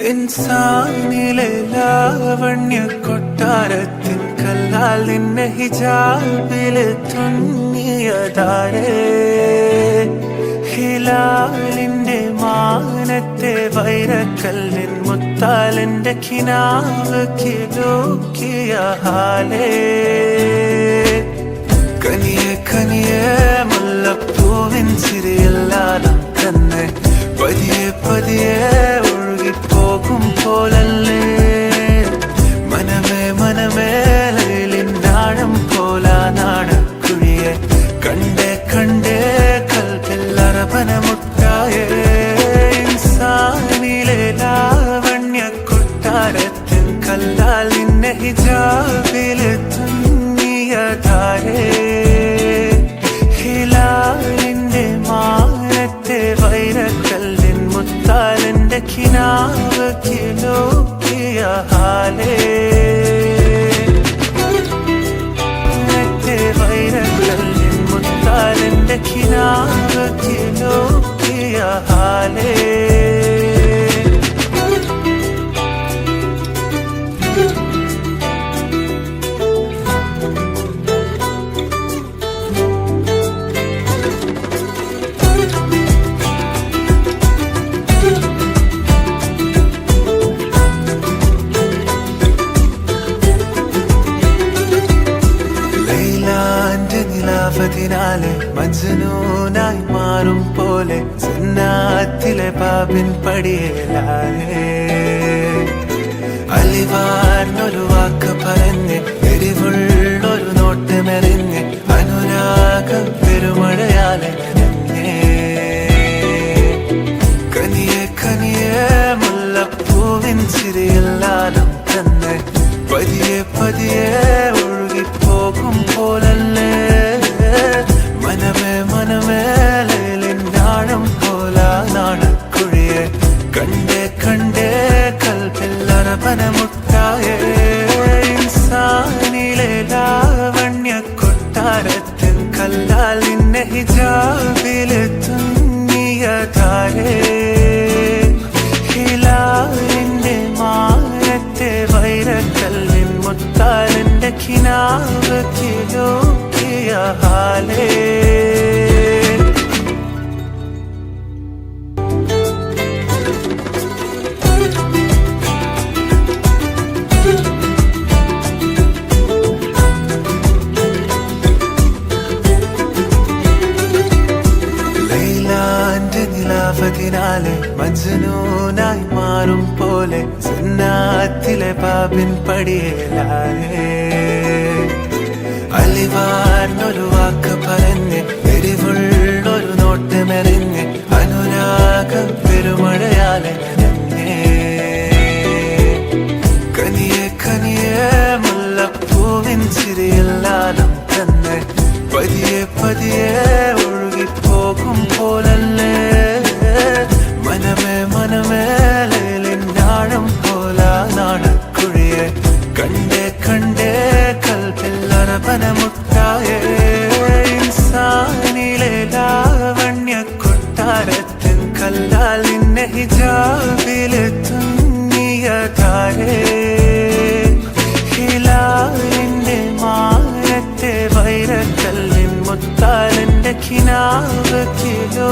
ഇൻസാനിലെ ലാവണ്യ കൊട്ടാരത്തിൻ കല്ലാൽ നിന്നെ ഹിജാബില് തുന്നിയതാരേ. ഹിലാലിന്റെ മാനത്തെ വൈരക്കല്ലിൻ മുത്താലിന്റെ കിനാവ് കിലോക്കിയ ഹാലേ. കനിയെ കനിയെ മുല്ലപ്പൂവിൻ ചിരിയെല്ലാം തന്നെ പതിയെ പതിയെ ഒഴുകിപ്പോകും പോലല്ലേ. മനമേ മനമേ ലൈലിനാഴം പോലാ നാടക്കുഴിയെ കണ്ടേ കണ്ടേ കൽപ്പിൽ അറബനമുട്ടായേ. ഇൻസാനിലെ ലാവണ്യ കൊട്ടാരത്തിൻ കല്ലാൽ നിന്നെ ഹിജാബില് തുന്നിയതാരേ. ഹിലാലിന്റെ മാനത്തെ വൈരക്കല്ലിൻ മുത്താലിന്റെ കിനാവ് കിലോക്കിയ ഹാലേ. വൈരക്കല്ലിൻ മുത്താലിന്റെ കിനാവ് കിലോക്കിയ ഹാലേ. നിലാവതിനാലെ മജ്നൂനായി മാറും പോലെ സുന്നാത്തിലെ പാപിൻ പടിയേലായേ. അലിവാർന്നൊരു വാക്ക് പറഞ്ഞ് എരിവുള്ളൊരു നോട്ടമെറിഞ്ഞ് അനുരാഗം പെരുമഴയാലെ നനഞ്ഞേ. കനിയെ കനിയെ മുല്ലപ്പൂവിൻ ചിരിയെല്ലാം തന്നെ പതിയെ പതിയെ ഒഴുകിപ്പോകും പോലല്ലേ. മനമേ മനമേ ലൈലിനാഴം പോലാ നാടക്കുഴിയെ കണ്ടേ കണ്ടേ കൽപ്പിൽ അറബനമുട്ടായേ. ഇൻസാനിലെ ലാവണ്യ കൊട്ടാരത്തിൻ കല്ലാൽ നിന്നെ ഹിജാബില് തുന്നിയതാരേ. ഹിലാലിന്റെ മാനത്തെ വൈരക്കല്ലിൻ മുത്താലിന്റെ കിനാവ് കിലോക്കിയ ഹാലേ. ലൈലാന്റെ നിലാവതിനാലെ മജ്നൂനായി മാറും പോലെ സുന്നാത്തിലെ പാപിൻ പടിയേലായേ. അലിവാർന്നൊരു വാക്ക് പറഞ്ഞ് എരിവുള്ളൊരു നോട്ടമെറിഞ്ഞ് അനുരാഗം പെരുമഴയാലെ നനഞ്ഞേ. കനിയെ കനിയെ മുല്ലപ്പൂവിൻ ചിരിയെല്ലാം തന്നെ പതിയെ പതിയെ ഒഴുകിപ്പോകും പോലല്ലേ. മനമേ മനമേ ലൈലിനാഴം പോലാ നാടക്കുഴിയെ കണ്ടേ കണ്ടേ കൽപ്പിൽ അറബനമുട്ടായേ. ഇൻസാനിലെ ലാവണ്യ കൊട്ടാരത്തിൻ കല്ലാൽ നിന്നെ ഹിജാബില് തുന്നിയതാരേ. ഹിലാലിന്റെ മാനത്തെ വൈരക്കല്ലിൻ മുത്താലിന്റെ കിനാവ് കിലോ